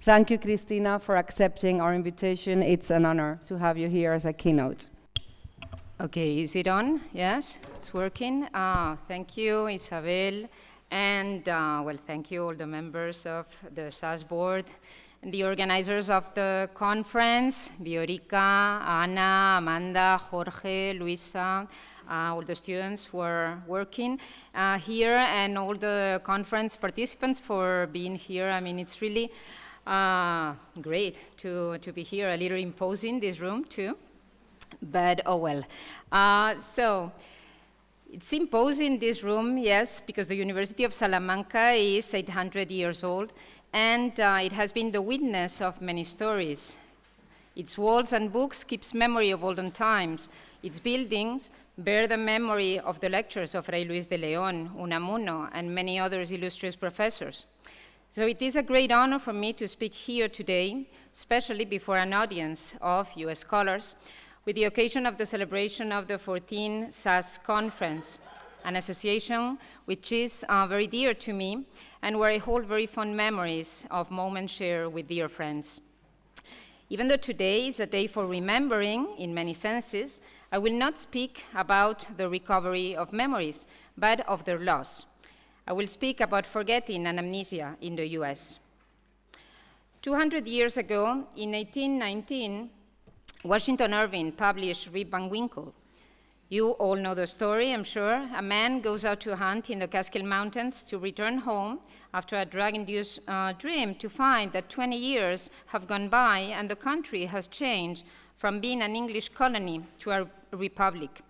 Thank you, Cristina, for accepting our invitation. It's an honor to have you here as a keynote. Okay, is it on? Yes, it's working. Thank you, Isabel. And, well, thank you all the members of the SAAS board and the organizers of the conference, Viorica, Ana, Amanda, Jorge, Luisa, all the students who are working here, and all the conference participants for being here. I mean, it's really great to be here, a little imposing, this room too, but oh well. So it's imposing, this room, yes, because the University of Salamanca is 800 years old, and it has been the witness of many stories. Its walls and books keeps memory of olden times. Its buildings bear the memory of the lectures of Fray Luis de León, Unamuno, and many others illustrious professors. So it is a great honor for me to speak here today, especially before an audience of US scholars, with the occasion of the celebration of the 14th SAAS conference, an association which is very dear to me and where I hold very fond memories of moments shared with dear friends. Even though today is a day for remembering in many senses, I will not speak about the recovery of memories, but of their loss. I will speak about forgetting and amnesia in the US. 200 years ago, in 1819, Washington Irving published Rip Van Winkle. You all know the story, I'm sure. A man goes out to hunt in the Catskill Mountains to return home after a drug-induced dream to find that 20 years have gone by and the country has changed from being an English colony to a republic.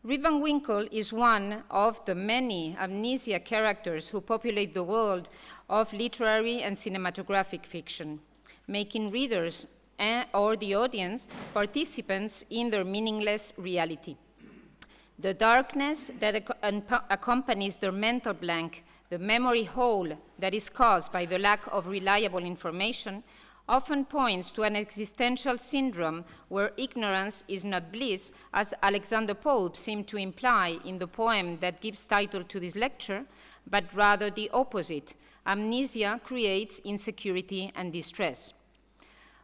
Rip Van Winkle is one of the many amnesia characters who populate the world of literary and cinematographic fiction, making readers or the audience participants in their meaningless reality. The darkness that accompanies their mental blank, the memory hole that is caused by the lack of reliable information, often points to an existential syndrome where ignorance is not bliss, as Alexander Pope seemed to imply in the poem that gives title to this lecture, but rather the opposite. Amnesia creates insecurity and distress.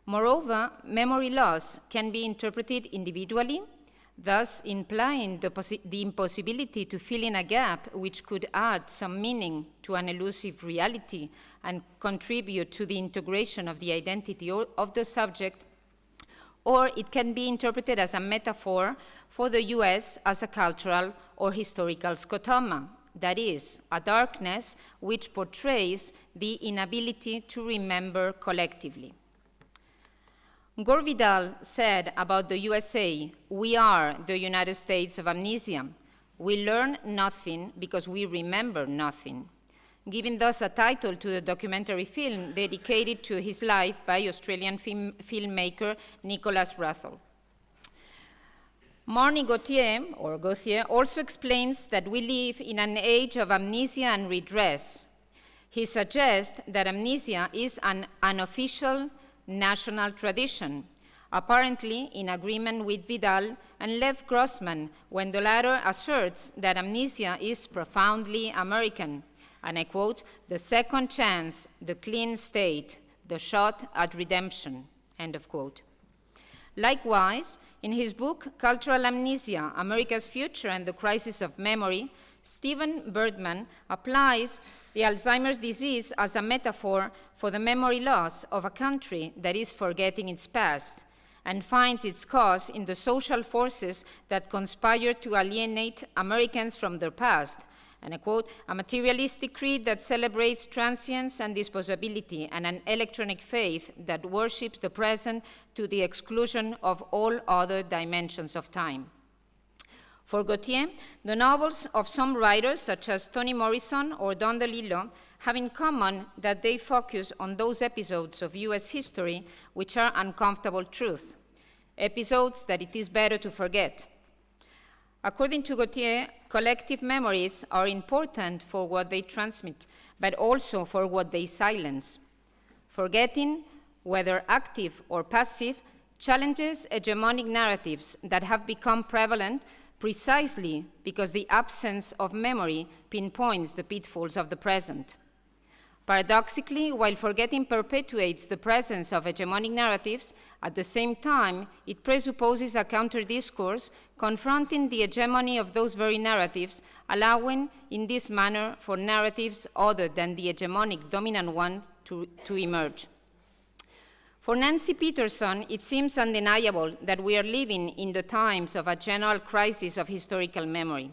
Moreover, memory loss can be interpreted individually, thus implying the impossibility to fill in a gap which could add some meaning to an elusive reality and contribute to the integration of the identity of the subject, or it can be interpreted as a metaphor for the US as a cultural or historical scotoma, that is, a darkness which portrays the inability to remember collectively. Gore Vidal said about the USA, "We are the United States of amnesia. We learn nothing because we remember nothing," giving thus a title to the documentary film dedicated to his life by Australian filmmaker Nicholas Rathol. Marnie Gauthier also explains that we live in an age of amnesia and redress. He suggests that amnesia is an unofficial national tradition, apparently in agreement with Vidal and Lev Grossman, when the latter asserts that amnesia is profoundly American, and I quote, "the second chance, the clean state, the shot at redemption," end of quote. Likewise, in his book, Cultural Amnesia, America's Future and the Crisis of Memory, Stephen Bergman applies the Alzheimer's disease as a metaphor for the memory loss of a country that is forgetting its past and finds its cause in the social forces that conspire to alienate Americans from their past. And I quote, "a materialistic creed that celebrates transience and disposability, and an electronic faith that worships the present to the exclusion of all other dimensions of time." For Gauthier, the novels of some writers, such as Toni Morrison or Don DeLillo, have in common that they focus on those episodes of US history which are uncomfortable truth, episodes that it is better to forget. According to Gauthier, collective memories are important for what they transmit, but also for what they silence. Forgetting, whether active or passive, challenges hegemonic narratives that have become prevalent precisely because the absence of memory pinpoints the pitfalls of the present. Paradoxically, while forgetting perpetuates the presence of hegemonic narratives, at the same time, it presupposes a counter-discourse confronting the hegemony of those very narratives, allowing in this manner for narratives other than the hegemonic dominant one to emerge. For Nancy Peterson, it seems undeniable that we are living in the times of a general crisis of historical memory.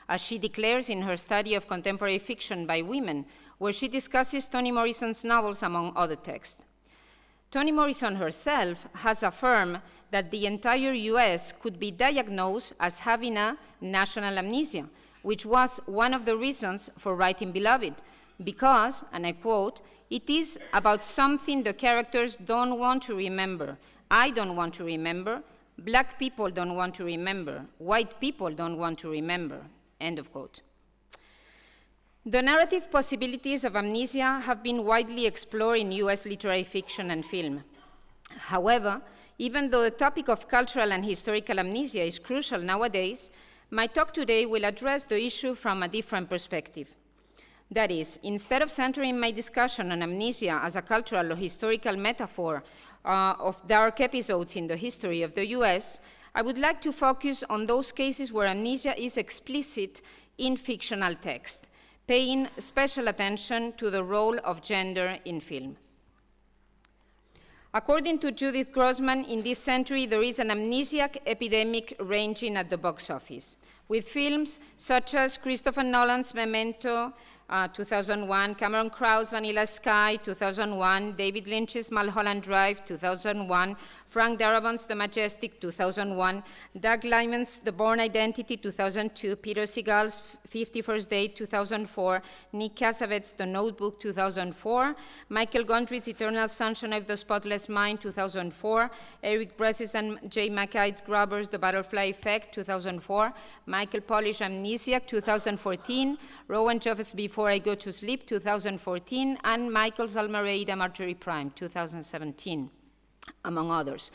As she declares in her study of contemporary fiction by women, where she discusses Toni Morrison's novels among other texts. Toni Morrison herself has affirmed that the entire US could be diagnosed as having a national amnesia, which was one of the reasons for writing Beloved, because, and I quote, "It is about something the characters don't want to remember. I don't want to remember. Black people don't want to remember. White people don't want to remember." End of quote. The narrative possibilities of amnesia have been widely explored in US literary fiction and film. However, even though the topic of cultural and historical amnesia is crucial nowadays, my talk today will address the issue from a different perspective. That is, instead of centering my discussion on amnesia as a cultural or historical metaphor of dark episodes in the history of the US, I would like to focus on those cases where amnesia is explicit in fictional text, paying special attention to the role of gender in film. According to Judith Grossman, in this century there is an amnesiac epidemic raging at the box office, with films such as Christopher Nolan's Memento, 2001, Cameron Crowe's Vanilla Sky, 2001, David Lynch's Mulholland Drive, 2001, Frank Darabont's The Majestic, 2001, Doug Liman's The Bourne Identity, 2002, Peter Seagal's 51st Date, 2004, Nick Cassavetes' The Notebook, 2004, Michael Gondry's Eternal Sunshine of the Spotless Mind, 2004, Eric Bressis and Jay McKay's Grubbers, The Butterfly Effect, 2004, Michael Polish Amnesiac, 2014, Rowan Joffe's Before I Go to Sleep, 2014, and Michael's Almeida Marjorie Prime, 2017, among others,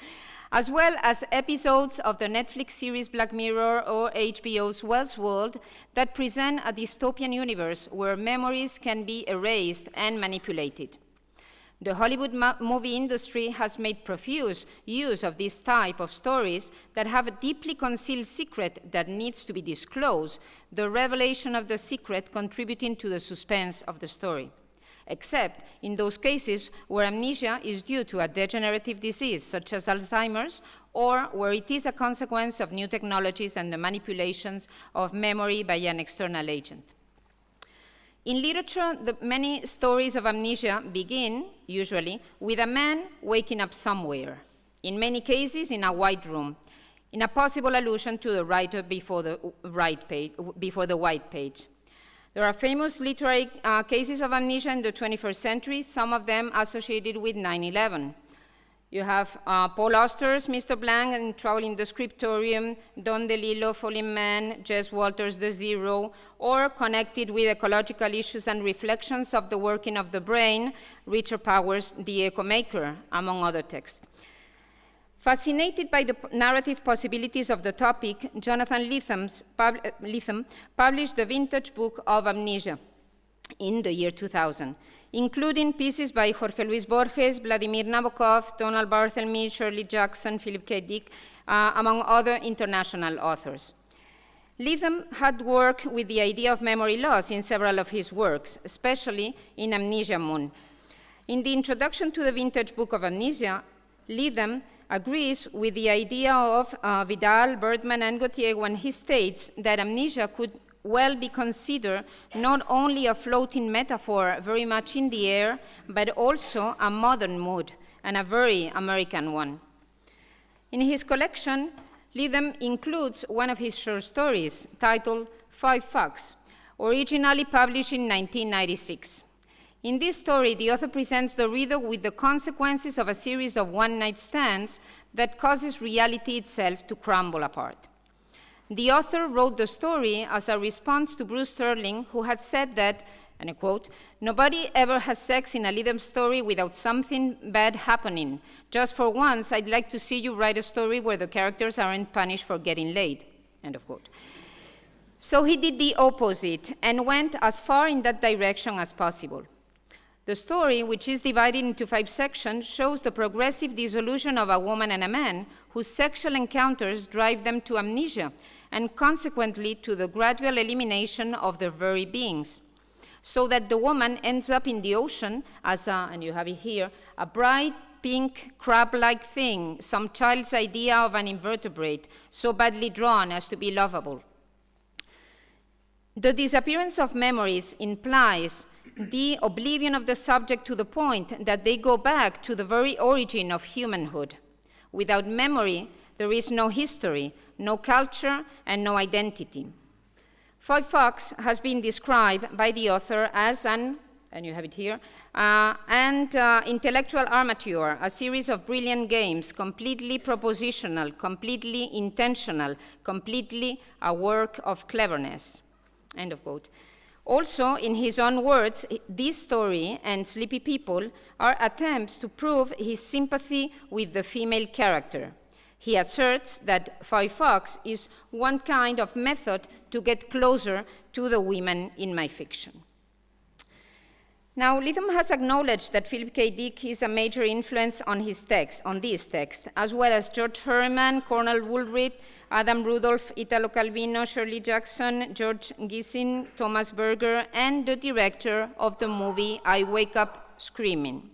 as well as episodes of the Netflix series Black Mirror or HBO's Westworld that present a dystopian universe where memories can be erased and manipulated. The Hollywood movie industry has made profuse use of this type of stories that have a deeply concealed secret that needs to be disclosed, the revelation of the secret contributing to the suspense of the story, except in those cases where amnesia is due to a degenerative disease such as Alzheimer's, or where it is a consequence of new technologies and the manipulations of memory by an external agent. In literature, many stories of amnesia begin, usually, with a man waking up somewhere, in many cases in a white room, in a possible allusion to the writer before the white page. There are famous literary cases of amnesia in the 21st century, some of them associated with 9/11. You have Paul Auster's Mr. Blank and Trouble in the Scriptorium, Don DeLillo, Falling Man, Jess Walters' The Zero, or connected with ecological issues and reflections of the working of the brain, Richard Powers' The Echo Maker, among other texts. Fascinated by the narrative possibilities of the topic, Jonathan Lethem published the vintage book of Amnesia in the year 2000, including pieces by Jorge Luis Borges, Vladimir Nabokov, Donald Barthelmy, Shirley Jackson, Philip K. Dick, among other international authors. Lethem had worked with the idea of memory loss in several of his works, especially in Amnesia Moon. In the introduction to the vintage book of Amnesia, Lethem agrees with the idea of Vidal, Bergman, and Gautier when he states that amnesia could well be considered not only a floating metaphor very much in the air, but also a modern mood, and a very American one. In his collection, Lethem includes one of his short stories titled 5 Facts, originally published in 1996. In this story, the author presents the reader with the consequences of a series of one-night stands that causes reality itself to crumble apart. The author wrote the story as a response to Bruce Sterling, who had said that, and I quote, "Nobody ever has sex in a Lethem story without something bad happening. Just for once, I'd like to see you write a story where the characters aren't punished for getting laid," end of quote. So he did the opposite and went as far in that direction as possible. The story, which is divided into 5 sections, shows the progressive dissolution of a woman and a man whose sexual encounters drive them to amnesia and consequently to the gradual elimination of their very beings, so that the woman ends up in the ocean as a, and you have it here, a bright pink crab-like thing, some child's idea of an invertebrate, so badly drawn as to be lovable. The disappearance of memories implies the oblivion of the subject to the point that they go back to the very origin of humanhood. Without memory, there is no history, no culture, and no identity. Foy Fox has been described by the author as an, and you have it here, intellectual armature, a series of brilliant games, completely propositional, completely intentional, completely a work of cleverness. End of quote. Also, in his own words, this story and Sleepy People are attempts to prove his sympathy with the female character. He asserts that Foy Fox is one kind of method to get closer to the women in my fiction. Now, Lytham has acknowledged that Philip K. Dick is a major influence on his text, on this text, as well as George Herman, Cornel Woolrich, Adam Rudolph, Italo Calvino, Shirley Jackson, George Gissin, Thomas Berger, and the director of the movie I Wake Up Screaming.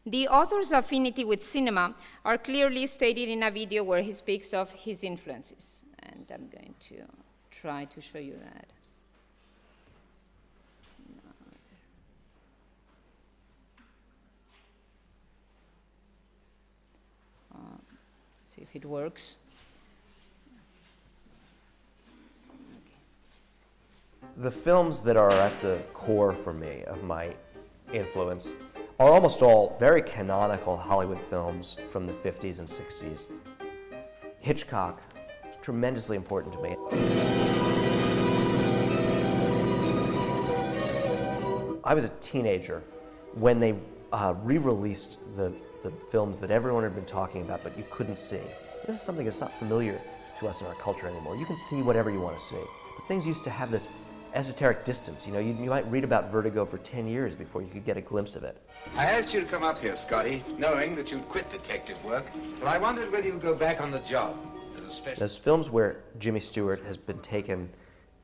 The author's affinity with cinema are clearly stated in a video where he speaks of his influences, and I'm going to try to show you that. See if it works. The films that are at the core for me of my influence are almost all very canonical Hollywood films from the 50s and 60s. Hitchcock is tremendously important to me. I was a teenager when they re-released the films that everyone had been talking about but you couldn't see. This is something that's not familiar to us in our culture anymore. You can see whatever you want to see. But things used to have this esoteric distance. You know, you might read about Vertigo for 10 years before you could get a glimpse of it. I asked you to come up here, Scotty, knowing that you'd quit detective work, but I wondered whether you'd go back on the job as a special... There's films where Jimmy Stewart has been taken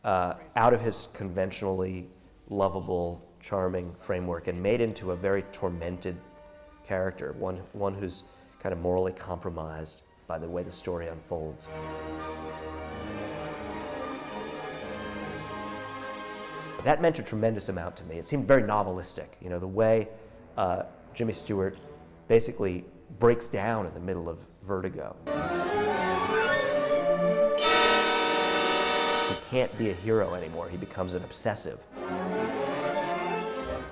out of his conventionally lovable, charming framework and made into a very tormented character, one who's kind of morally compromised by the way the story unfolds. That meant a tremendous amount to me. It seemed very novelistic, you know, the way Jimmy Stewart basically breaks down in the middle of Vertigo. He can't be a hero anymore. He becomes an obsessive.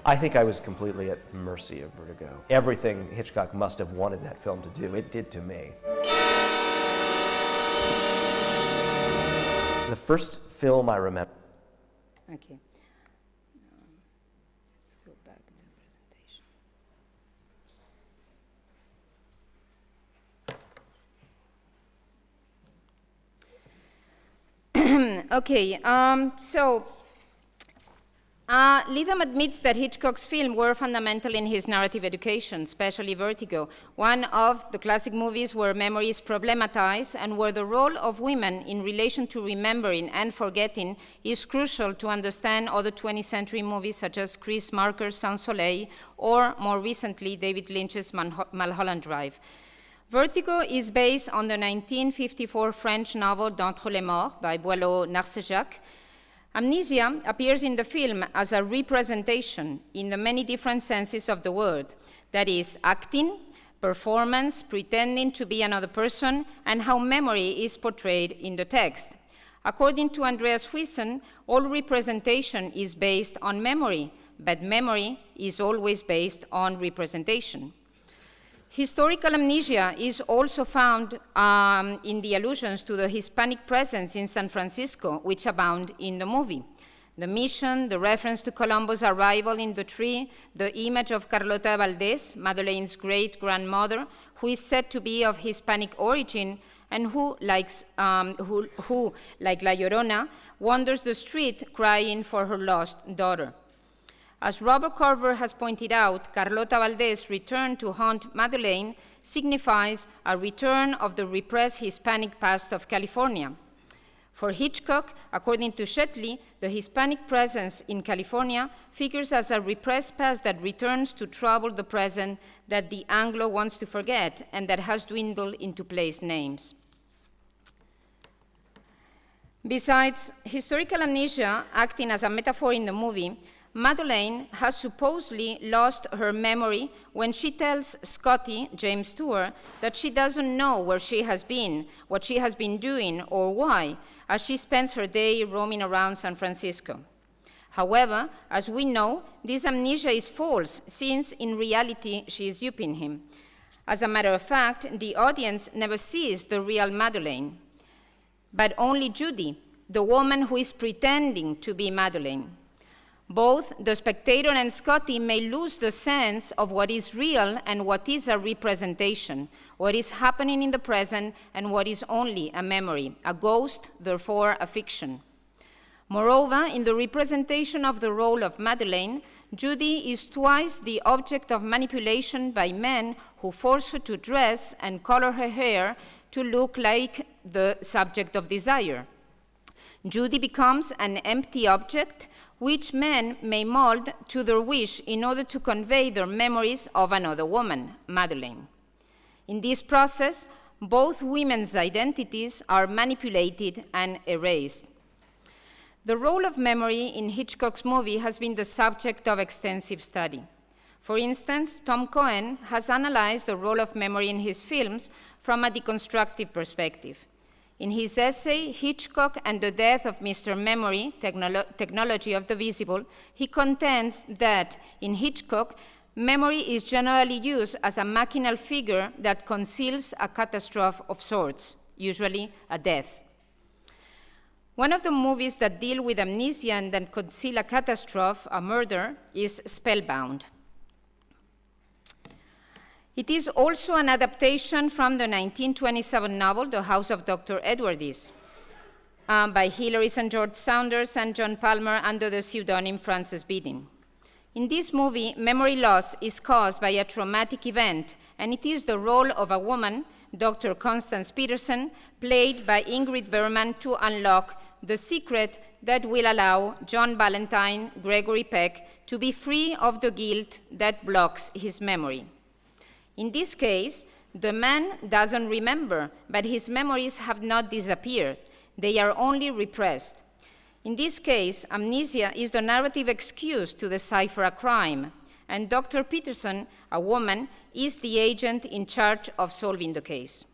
I think I was completely at the mercy of Vertigo. Everything Hitchcock must have wanted that film to do, it did to me. The first film I remember... Okay. Let's go back to the presentation. Okay, Lytham admits that Hitchcock's films were fundamental in his narrative education, especially Vertigo, one of the classic movies where memory is problematized and where the role of women in relation to remembering and forgetting is crucial to understand other 20th century movies such as Chris Marker's Sans Soleil or, more recently, David Lynch's Mulholland Drive. Vertigo is based on the 1954 French novel D'Entre les Morts by Boileau-Narcejac. Amnesia appears in the film as a representation in the many different senses of the word, that is, acting, performance, pretending to be another person, and how memory is portrayed in the text. According to Andreas Huizen, all representation is based on memory, but memory is always based on representation. Historical amnesia is also found in the allusions to the Hispanic presence in San Francisco, which abound in the movie. The mission, the reference to Columbo's arrival in the tree, the image of Carlota Valdés, Madeleine's great-grandmother, who is said to be of Hispanic origin and who, like La Llorona, wanders the street crying for her lost daughter. As Robert Carver has pointed out, Carlota Valdez's return to haunt Madeleine signifies a return of the repressed Hispanic past of California. For Hitchcock, according to Shetley, the Hispanic presence in California figures as a repressed past that returns to trouble the present that the Anglo wants to forget and that has dwindled into place names. Besides historical amnesia acting as a metaphor in the movie, Madeleine has supposedly lost her memory when she tells Scotty, James Stewart, that she doesn't know where she has been, what she has been doing, or why, as she spends her day roaming around San Francisco. However, as we know, this amnesia is false, since in reality she is duping him. As a matter of fact, the audience never sees the real Madeleine, but only Judy, the woman who is pretending to be Madeleine. Both the spectator and Scotty may lose the sense of what is real and what is a representation, what is happening in the present and what is only a memory, a ghost, therefore a fiction. Moreover, in the representation of the role of Madeleine, Judy is twice the object of manipulation by men who force her to dress and color her hair to look like the subject of desire. Judy becomes an empty object which men may mold to their wish in order to convey their memories of another woman, Madeleine. In this process, both women's identities are manipulated and erased. The role of memory in Hitchcock's movie has been the subject of extensive study. For instance, Tom Cohen has analyzed the role of memory in his films from a deconstructive perspective. In his essay, Hitchcock and the Death of Mr. Memory, Technology of the Visible, he contends that in Hitchcock, memory is generally used as a machinal figure that conceals a catastrophe of sorts, usually a death. One of the movies that deal with amnesia and that conceal a catastrophe, a murder, is Spellbound. It is also an adaptation from the 1927 novel, The House of Dr. Edwardes, by Hilary St. George Saunders and John Palmer under the pseudonym Frances Beating. In this movie, memory loss is caused by a traumatic event, and it is the role of a woman, Dr. Constance Peterson, played by Ingrid Bergman, to unlock the secret that will allow John Valentine, Gregory Peck, to be free of the guilt that blocks his memory. In this case, the man doesn't remember, but his memories have not disappeared. They are only repressed. In this case, amnesia is the narrative excuse to decipher a crime, and Dr. Peterson, a woman, is the agent in charge of solving the case.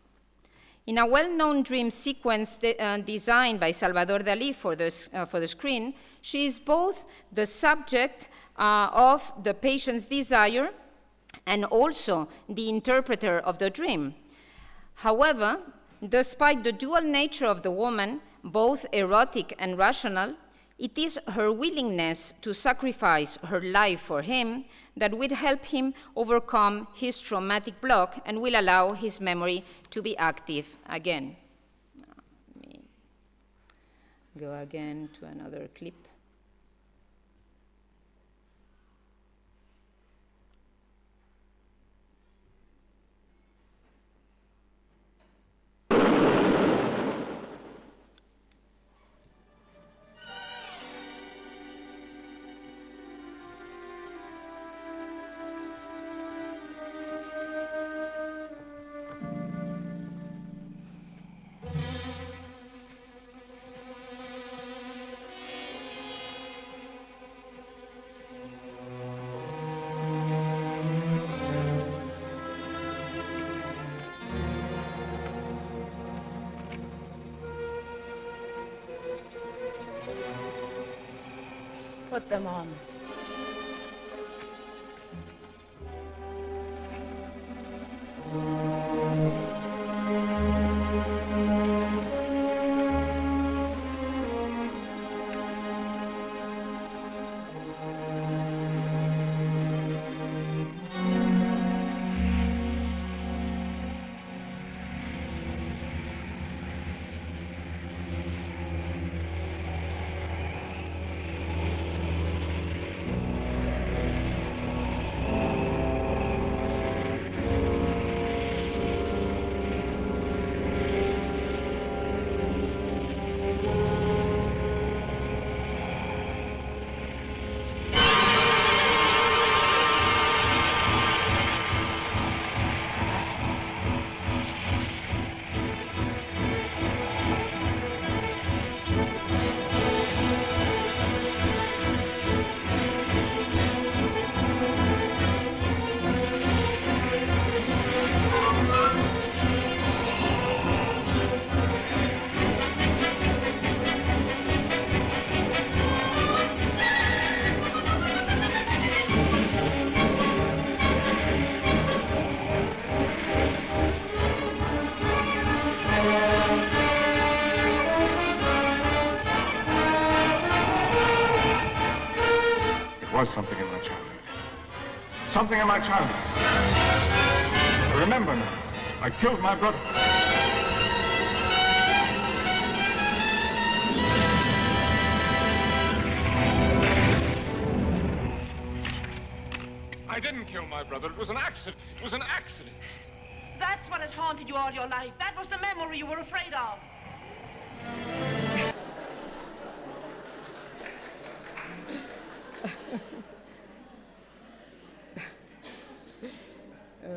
In a well-known dream sequence designed by Salvador Dalí for the screen, she is both the subject of the patient's desire and also the interpreter of the dream. However, despite the dual nature of the woman, both erotic and rational, it is her willingness to sacrifice her life for him that will help him overcome his traumatic block and will allow his memory to be active again. Let me go again to another clip. Put them on. was something in my childhood. Something in my childhood. I remember now. I killed my brother. I didn't kill my brother. It was an accident. It was an accident. That's what has haunted you all your life. That was the memory you were afraid of.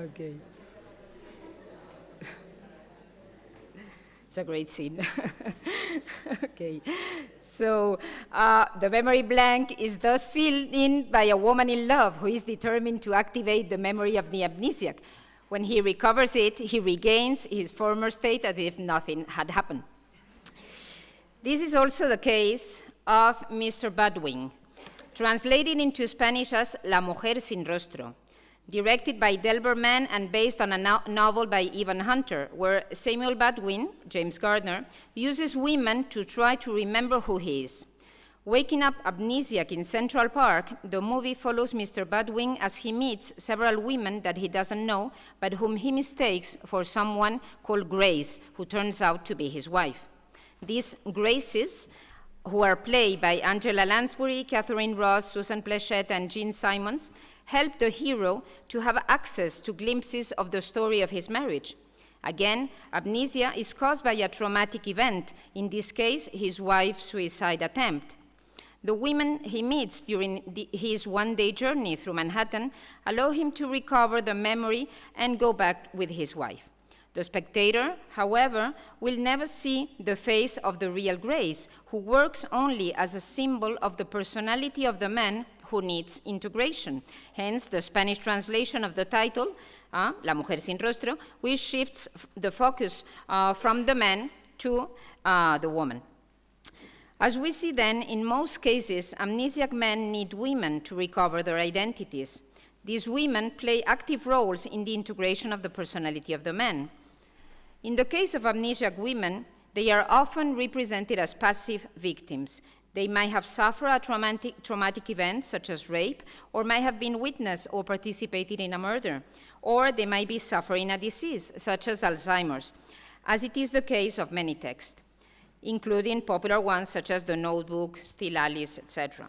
Okay. It's a great scene. Okay. So the memory blank is thus filled in by a woman in love who is determined to activate the memory of the amnesiac. When he recovers it, he regains his former state as if nothing had happened. This is also the case of Mr. Badwing, translated into Spanish as La Mujer Sin Rostro, directed by Delbert Mann and based on a novel by Evan Hunter, where Samuel Badwin, James Gardner, uses women to try to remember who he is. Waking up amnesiac in Central Park, the movie follows Mr. Badwin as he meets several women that he doesn't know, but whom he mistakes for someone called Grace, who turns out to be his wife. These Graces, who are played by Angela Lansbury, Catherine Ross, Susan Pleshette, and Jean Simons, help the hero to have access to glimpses of the story of his marriage. Again, amnesia is caused by a traumatic event, in this case, his wife's suicide attempt. The women he meets during his one-day journey through Manhattan allow him to recover the memory and go back with his wife. The spectator, however, will never see the face of the real Grace, who works only as a symbol of the personality of the man who needs integration. Hence, the Spanish translation of the title, La Mujer Sin Rostro, which shifts the focus from the man to the woman. As we see then, in most cases, amnesiac men need women to recover their identities. These women play active roles in the integration of the personality of the man. In the case of amnesiac women, they are often represented as passive victims. They might have suffered a traumatic event, such as rape, or might have been witness or participated in a murder, or they might be suffering a disease, such as Alzheimer's, as it is the case of many texts, including popular ones such as The Notebook, Still Alice, etc.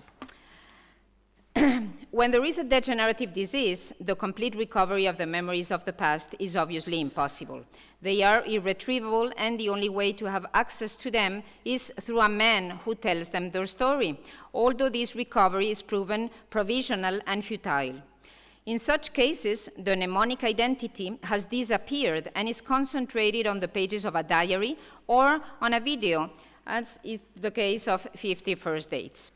When there is a degenerative disease, the complete recovery of the memories of the past is obviously impossible. They are irretrievable, and the only way to have access to them is through a man who tells them their story, although this recovery is proven provisional and futile. In such cases, the mnemonic identity has disappeared and is concentrated on the pages of a diary or on a video, as is the case of 50 First Dates.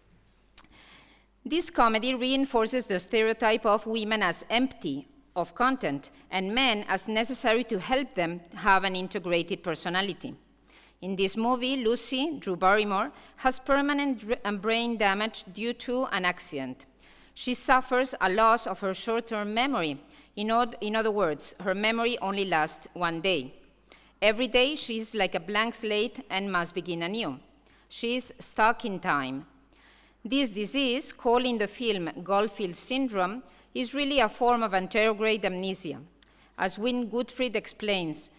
This comedy reinforces the stereotype of women as empty of content and men as necessary to help them have an integrated personality. In this movie, Lucy, Drew Barrymore, has permanent brain damage due to an accident. She suffers a loss of her short-term memory. In other words, her memory only lasts one day. Every day, she is like a blank slate and must begin anew. She is stuck in time. This disease, called in the film Goldfield syndrome, is really a form of anterograde amnesia. As Wynne Goodfried explains,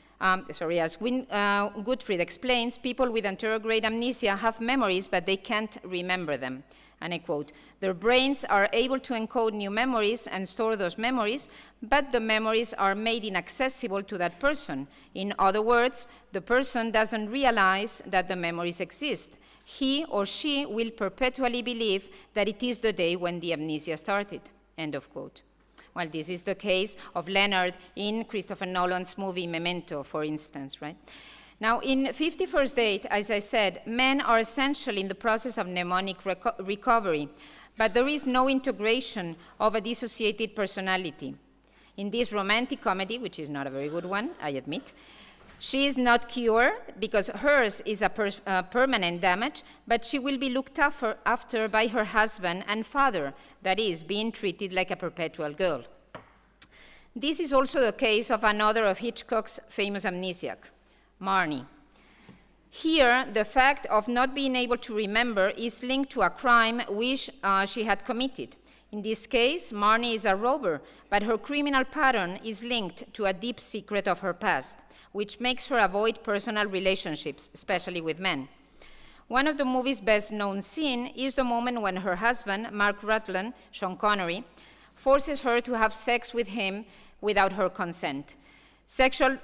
people with anterograde amnesia have memories, but they can't remember them. And I quote, "Their brains are able to encode new memories and store those memories, but the memories are made inaccessible to that person. In other words, the person doesn't realize that the memories exist. He or she will perpetually believe that it is the day when the amnesia started," end of quote. Well, this is the case of Leonard in Christopher Nolan's movie Memento, for instance, right? Now, in 50 First Date, as I said, men are essential in the process of mnemonic recovery, but there is no integration of a dissociated personality. In this romantic comedy, which is not a very good one, I admit, she is not cured because hers is a permanent damage, but she will be looked after by her husband and father, that is, being treated like a perpetual girl. This is also the case of another of Hitchcock's famous amnesiac, Marnie. Here, the fact of not being able to remember is linked to a crime which she had committed. In this case, Marnie is a robber, but her criminal pattern is linked to a deep secret of her past, which makes her avoid personal relationships, especially with men. One of the movie's best-known scenes is the moment when her husband, Mark Rutland, Sean Connery, forces her to have sex with him without her consent. Sexual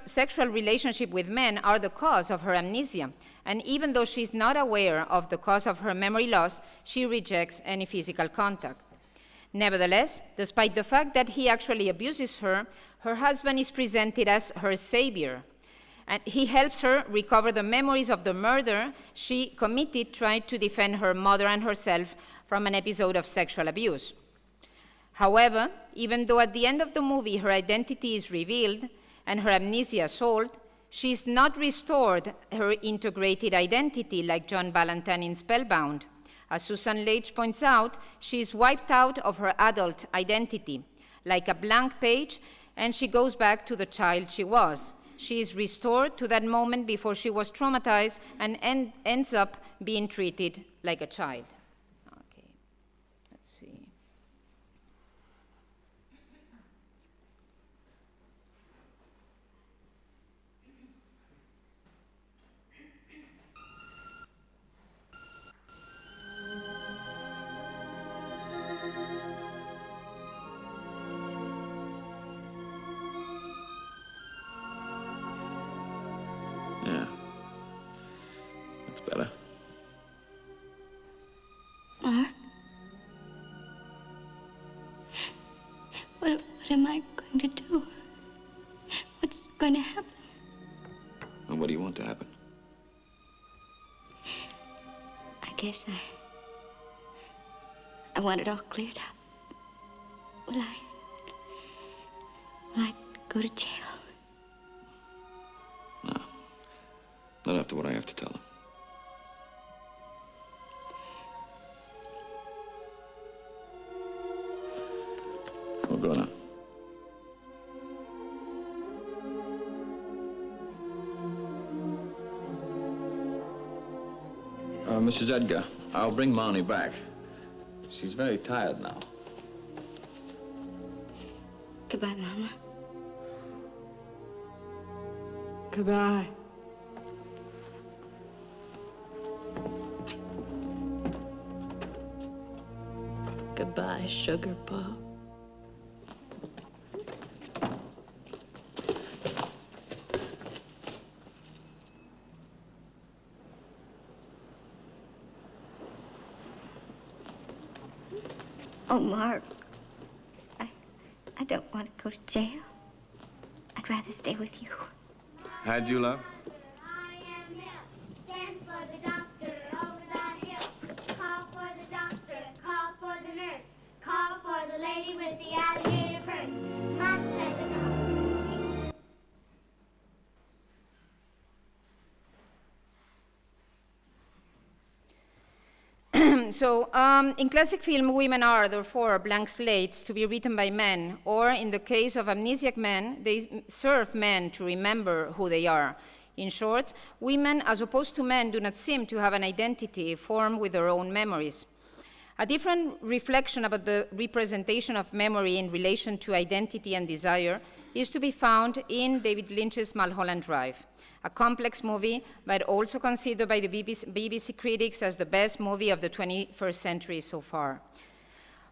relationships with men are the cause of her amnesia, and even though she's not aware of the cause of her memory loss, she rejects any physical contact. Nevertheless, despite the fact that he actually abuses her, her husband is presented as her savior. And he helps her recover the memories of the murder she committed trying to defend her mother and herself from an episode of sexual abuse. However, even though at the end of the movie her identity is revealed and her amnesia solved, she is not restored her integrated identity like John Ballantyne in Spellbound. As Susan Leitch points out, she is wiped out of her adult identity, like a blank page, and she goes back to the child she was. She is restored to that moment before she was traumatized and ends up being treated like a child. Okay, let's see. Yeah. That's better. Mark? What am I going to do? What's going to happen? And what do you want to happen? I guess I want it all cleared up. Will I go to jail? No. Not after what I have to tell them. We'll go now. Mrs. Edgar, I'll bring Marnie back. She's very tired now. Goodbye, Mama. Goodbye. Goodbye, Sugar Pop. Oh, Mark. I don't want to go to jail. I'd rather stay with you. Had you, love? I am Hill. Send for the doctor over that hill. Call for the doctor. Call for the nurse. Call for the lady with the alligator purse. Mom said the doctor. So, in classic film, women are, therefore, blank slates to be written by men, or in the case of amnesiac men, they serve men to remember who they are. In short, women, as opposed to men, do not seem to have an identity formed with their own memories. A different reflection about the representation of memory in relation to identity and desire is to be found in David Lynch's Mulholland Drive, a complex movie, but also considered by the BBC critics as the best movie of the 21st century so far.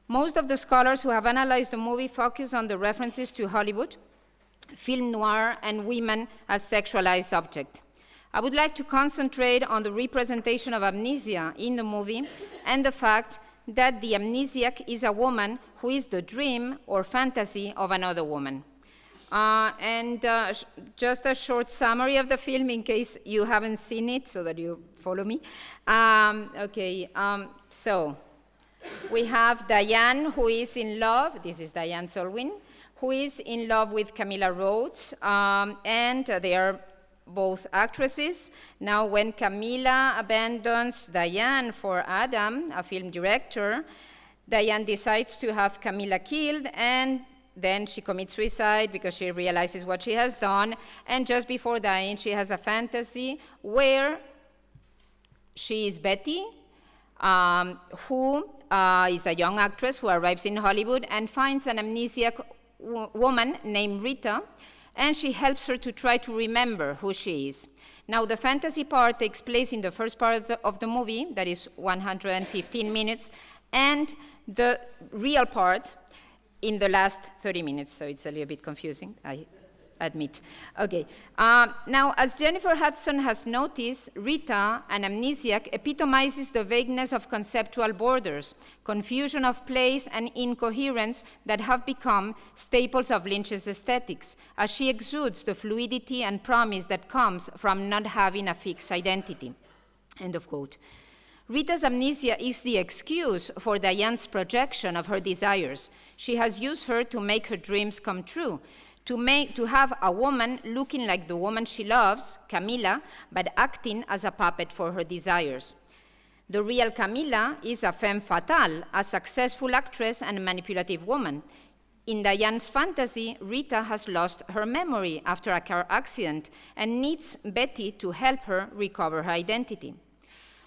Most of the scholars who have analyzed the movie focus on the references to Hollywood, film noir, and women as sexualized objects. I would like to concentrate on the representation of amnesia in the movie and the fact that the amnesiac is a woman who is the dream or fantasy of another woman. Just a short summary of the film in case you haven't seen it, so that you follow me. So we have Diane, who is in love. This is Diane Selwyn, who is in love with Camilla Rhodes, and they are both actresses. Now, when Camilla abandons Diane for Adam, a film director, Diane decides to have Camilla killed, and then she commits suicide because she realizes what she has done. And just before dying, she has a fantasy where she is Betty, who is a young actress who arrives in Hollywood and finds an amnesiac woman named Rita, and she helps her to try to remember who she is. Now, the fantasy part takes place in the first part of the movie, that is 115 minutes, and the real part in the last 30 minutes, so it's a little bit confusing, I admit. Okay, now as Jennifer Hudson has noticed, Rita, an amnesiac, epitomizes the vagueness of conceptual borders, confusion of place, and incoherence that have become staples of Lynch's aesthetics, as she exudes the fluidity and promise that comes from not having a fixed identity. End of quote. Rita's amnesia is the excuse for Diane's projection of her desires. She has used her to make her dreams come true, to have a woman looking like the woman she loves, Camila, but acting as a puppet for her desires. The real Camila is a femme fatale, a successful actress and manipulative woman. In Diane's fantasy, Rita has lost her memory after a car accident and needs Betty to help her recover her identity.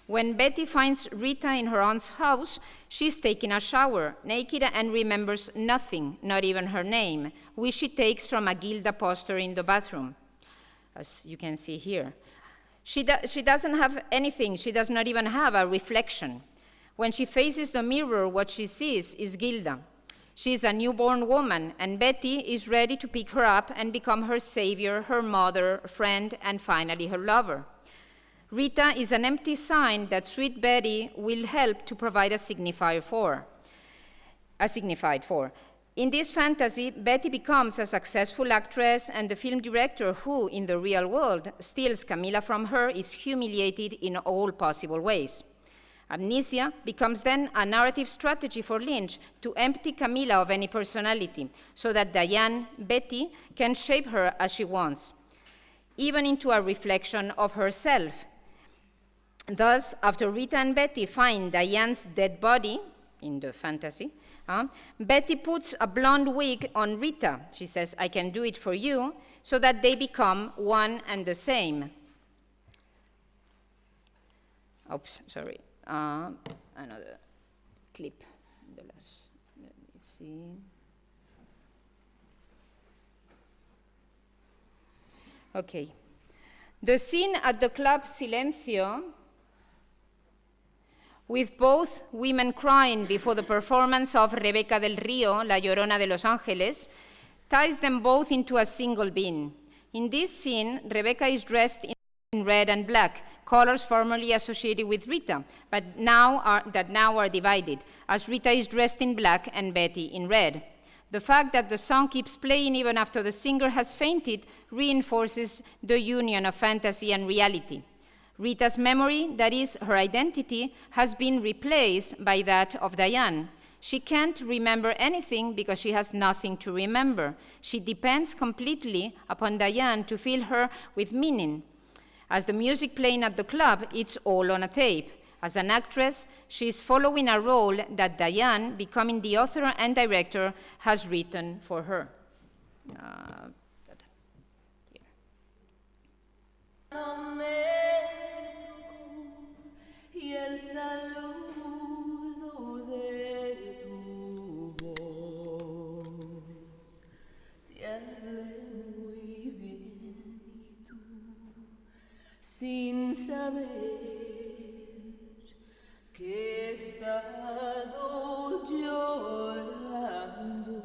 When Betty finds Rita in her aunt's house, she's taking a shower, naked, and remembers nothing, not even her name, which she takes from a Gilda poster in the bathroom, as you can see here. She doesn't have anything. She does not even have a reflection. When she faces the mirror, what she sees is Gilda. She is a newborn woman, and Betty is ready to pick her up and become her savior, her mother, friend, and finally her lover. Rita is an empty sign that sweet Betty will help to provide a signified for. In this fantasy, Betty becomes a successful actress, and the film director who, in the real world, steals Camila from her is humiliated in all possible ways. Amnesia becomes then a narrative strategy for Lynch to empty Camila of any personality, so that Diane, Betty, can shape her as she wants, even into a reflection of herself. Thus, after Rita and Betty find Diane's dead body, in the fantasy, Betty puts a blonde wig on Rita. She says, "I can do it for you," so that they become one and the same. Oops, sorry. Another clip. The last, let me see. Okay. The scene at the Club Silencio, with both women crying before the performance of Rebeca del Río, La Llorona de Los Ángeles, ties them both into a single being. In this scene, Rebeca is dressed in red and black, colors formerly associated with Rita, but now are divided, as Rita is dressed in black and Betty in red. The fact that the song keeps playing even after the singer has fainted reinforces the union of fantasy and reality. Rita's memory, that is, her identity, has been replaced by that of Diane. She can't remember anything because she has nothing to remember. She depends completely upon Diane to fill her with meaning. As the music playing at the club, it's all on a tape. As an actress, she is following a role that Diane, becoming the author and director, has written for her. Y el saludo de tu voz te hablé muy bien y tú, sin saber que he estado llorando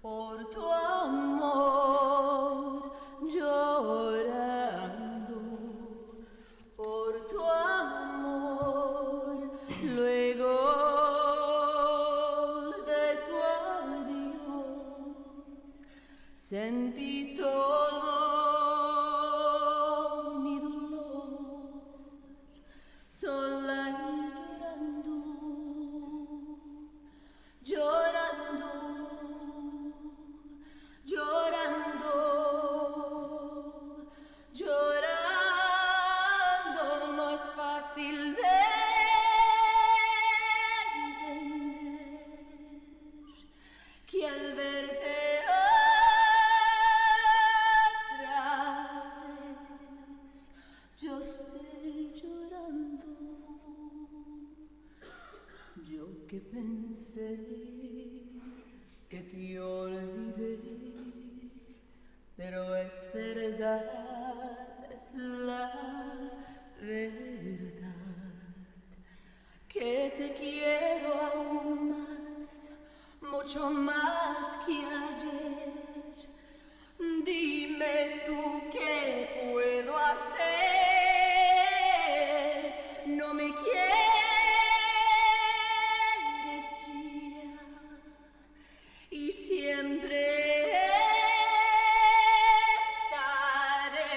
por tu amor, llorando por tu amor, luego de tu adiós, sentí todo mi dolor, sola y llorando, llorando, llorando, llorando. No es fácil de entender que al verte otra que pensé que te olvidé, pero es verdad, es la verdad, que te quiero aún más, mucho más que ayer. Dime tú qué puedo hacer, no me quieres ya, y siempre estaré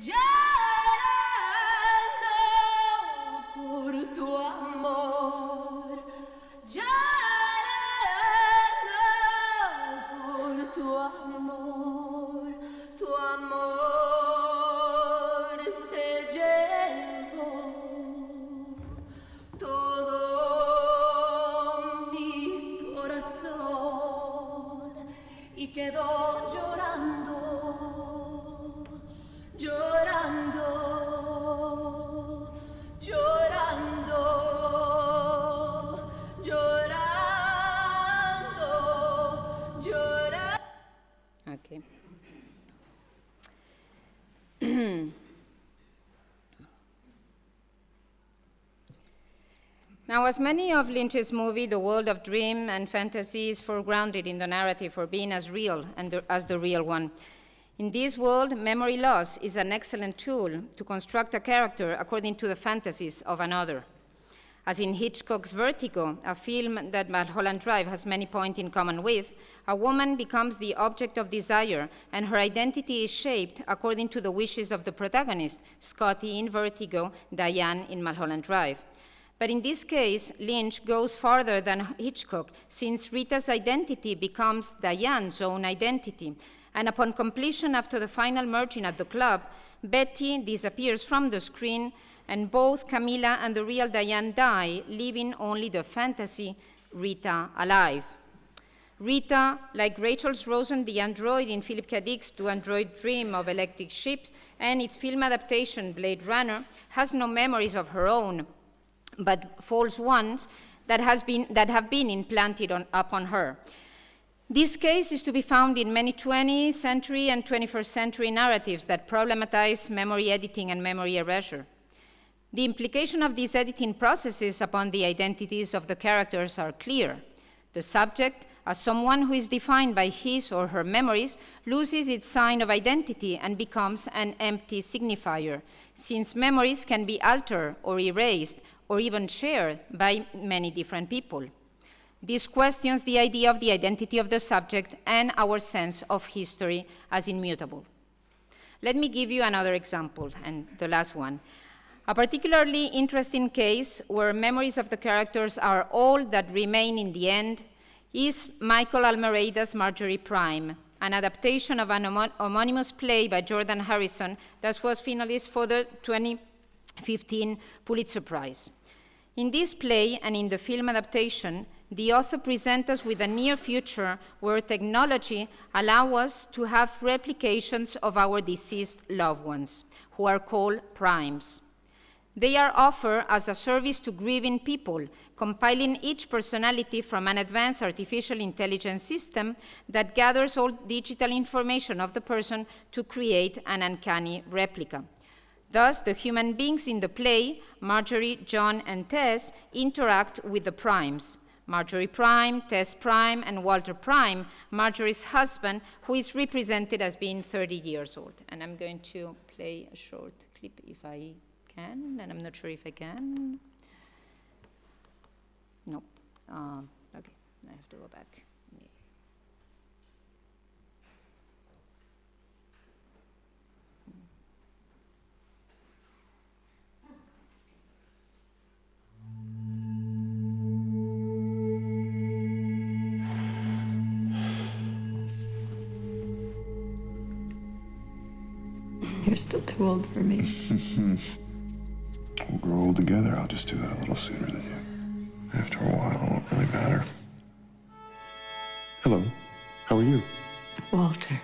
llorando por tu amor, llorando por tu amor, tu amor se llevó todo mi corazón y quedó llorando, llorando, llorando, llorando, llorando. Okay. Now, as many of Lynch's movies, the world of dream and fantasy is foregrounded in the narrative for being as real and as the real one. In this world, memory loss is an excellent tool to construct a character according to the fantasies of another. As in Hitchcock's Vertigo, a film that Mulholland Drive has many points in common with, a woman becomes the object of desire, and her identity is shaped according to the wishes of the protagonist, Scotty in Vertigo, Diane in Mulholland Drive. But in this case, Lynch goes farther than Hitchcock, since Rita's identity becomes Diane's own identity, and upon completion after the final merging at the club, Betty disappears from the screen, and both Camilla and the real Diane die, leaving only the fantasy Rita alive. Rita, like Rachel's Rosen, the android in Philip K. Dick's Do Android Dream of Electric Ships, and its film adaptation, Blade Runner, has no memories of her own, but false ones that have been implanted upon her. This case is to be found in many 20th century and 21st century narratives that problematize memory editing and memory erasure. The implication of these editing processes upon the identities of the characters are clear. The subject, as someone who is defined by his or her memories, loses its sign of identity and becomes an empty signifier, since memories can be altered or erased or even shared by many different people. This questions the idea of the identity of the subject and our sense of history as immutable. Let me give you another example, and the last one. A particularly interesting case where memories of the characters are all that remain in the end is Michael Almereyda's Marjorie Prime, an adaptation of an homonymous play by Jordan Harrison that was finalist for the 2015 Pulitzer Prize. In this play and in the film adaptation, the author presents us with a near future where technology allows us to have replications of our deceased loved ones, who are called primes. They are offered as a service to grieving people, compiling each personality from an advanced artificial intelligence system that gathers all digital information of the person to create an uncanny replica. Thus, the human beings in the play, Marjorie, John, and Tess, interact with the primes. Marjorie Prime, Tess Prime, and Walter Prime, Marjorie's husband, who is represented as being 30 years old. And I'm going to play a short clip if I can, and I'm not sure if I can. No. Okay, I have to go back. You're still too old for me. We'll grow old together. I'll just do that a little sooner than you. After a while, it won't really matter. Hello. How are you? Walter,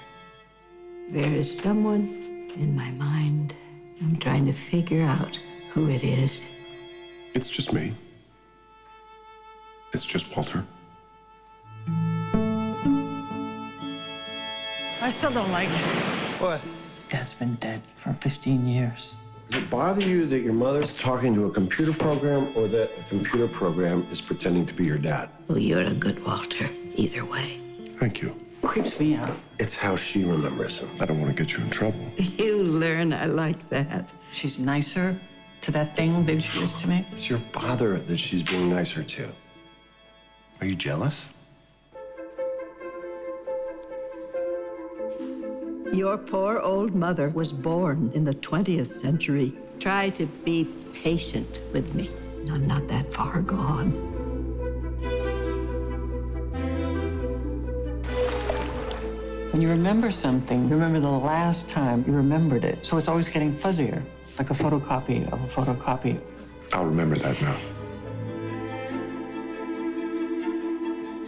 there is someone in my mind. I'm trying to figure out who it is. It's just me. It's just Walter. I still don't like it. What? Dad's been dead for 15 years. Does it bother you that your mother's talking to a computer program or that a computer program is pretending to be your dad? Well, you're a good Walter, either way. Thank you. Creeps me out. It's how she remembers him. I don't want to get you in trouble. You learn, I like that. She's nicer to that thing than she is to me. It's your father that she's being nicer to. Are you jealous? Your poor old mother was born in the 20th century. Try to be patient with me. I'm not that far gone. When you remember something, remember the last time you remembered it. So it's always getting fuzzier, like a photocopy of a photocopy. I'll remember that now.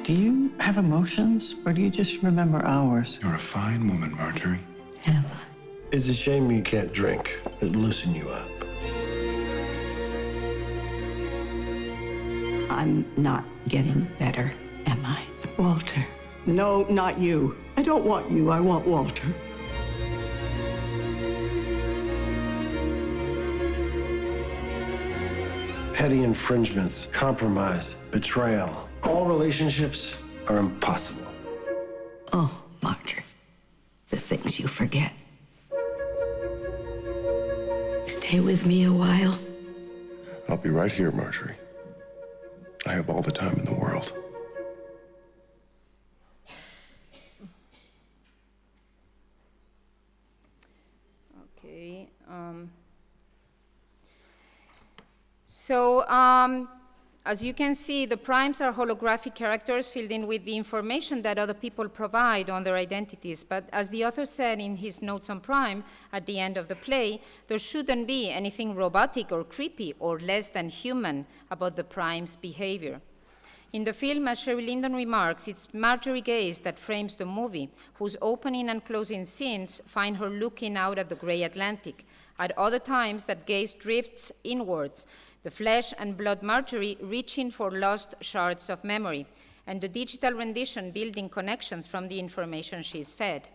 Do you have emotions, or do you just remember hours? You're a fine woman, Marjorie. Am It's a shame you can't drink. It'd loosen you up. I'm not getting better, am I? Walter. No, not you. I don't want you. I want Walter. Petty infringements, compromise, betrayal. All relationships are impossible. Oh, Marjorie, the things you forget. Stay with me a while. I'll be right here, Marjorie. I have all the time in the world. Okay. As you can see, the primes are holographic characters filled in with the information that other people provide on their identities. But as the author said in his notes on prime at the end of the play, there shouldn't be anything robotic or creepy or less than human about the prime's behavior. In the film, as Sherry Lyndon remarks, it's Marjorie gaze that frames the movie, whose opening and closing scenes find her looking out at the gray Atlantic. At other times, that gaze drifts inwards, the flesh and blood Marjorie reaching for lost shards of memory, and the digital rendition building connections from the information she is fed.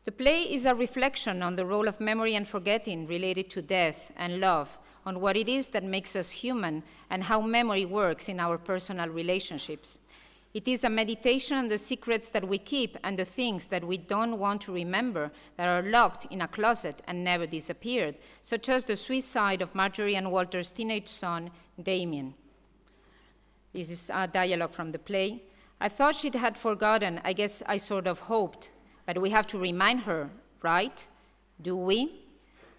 The play is a reflection on the role of memory and forgetting related to death and love, on what it is that makes us human and how memory works in our personal relationships. It is a meditation on the secrets that we keep and the things that we don't want to remember that are locked in a closet and never disappeared, such as the suicide of Marjorie and Walter's teenage son, Damien. This is a dialogue from the play. I thought she had forgotten. I guess I sort of hoped. But we have to remind her, right? Do we?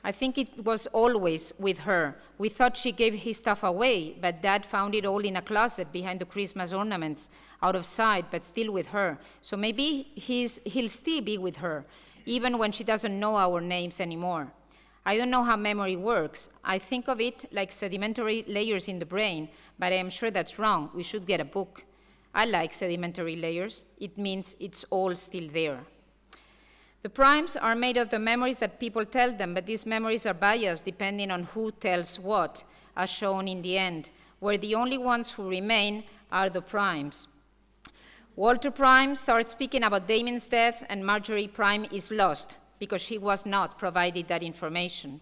I think it was always with her. We thought she gave his stuff away, but Dad found it all in a closet behind the Christmas ornaments, out of sight, but still with her. So maybe he'll still be with her, even when she doesn't know our names anymore. I don't know how memory works. I think of it like sedimentary layers in the brain, but I am sure that's wrong. We should get a book. I like sedimentary layers. It means it's all still there. The primes are made of the memories that people tell them, but these memories are biased depending on who tells what, as shown in the end, where the only ones who remain are the primes. Walter Prime starts speaking about Damien's death, and Marjorie Prime is lost because she was not provided that information.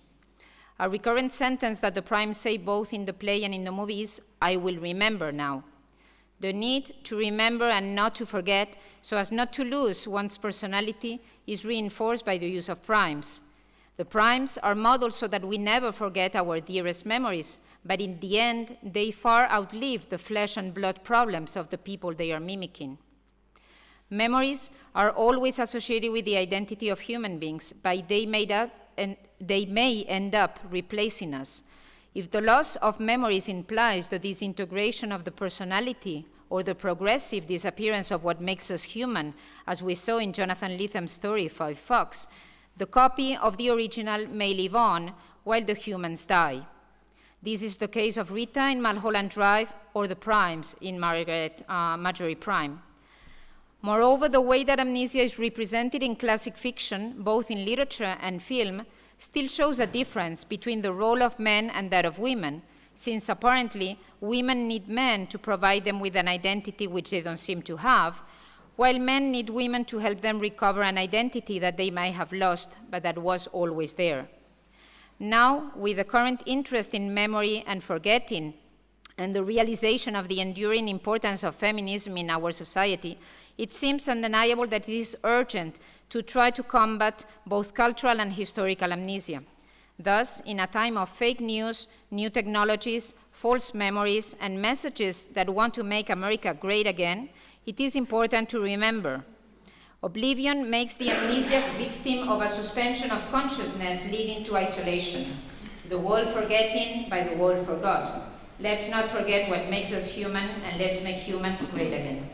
A recurrent sentence that the primes say both in the play and in the movie is, "I will remember now." The need to remember and not to forget, so as not to lose one's personality, is reinforced by the use of primes. The primes are modeled so that we never forget our dearest memories, but in the end, they far outlive the flesh and blood problems of the people they are mimicking. Memories are always associated with the identity of human beings, but they may end up replacing us. If the loss of memories implies the disintegration of the personality or the progressive disappearance of what makes us human, as we saw in Jonathan Letham's story, 5 Fox, the copy of the original may live on while the humans die. This is the case of Rita in Mulholland Drive or the primes in Marjorie Prime. Moreover, the way that amnesia is represented in classic fiction, both in literature and film, still shows a difference between the role of men and that of women, since apparently women need men to provide them with an identity which they don't seem to have, while men need women to help them recover an identity that they might have lost, but that was always there. Now, with the current interest in memory and forgetting, and the realization of the enduring importance of feminism in our society, it seems undeniable that it is urgent to try to combat both cultural and historical amnesia. Thus, in a time of fake news, new technologies, false memories, and messages that want to make America great again, it is important to remember. Oblivion makes the amnesiac victim of a suspension of consciousness leading to isolation. The world forgetting by the world forgot. Let's not forget what makes us human, and let's make humans great again.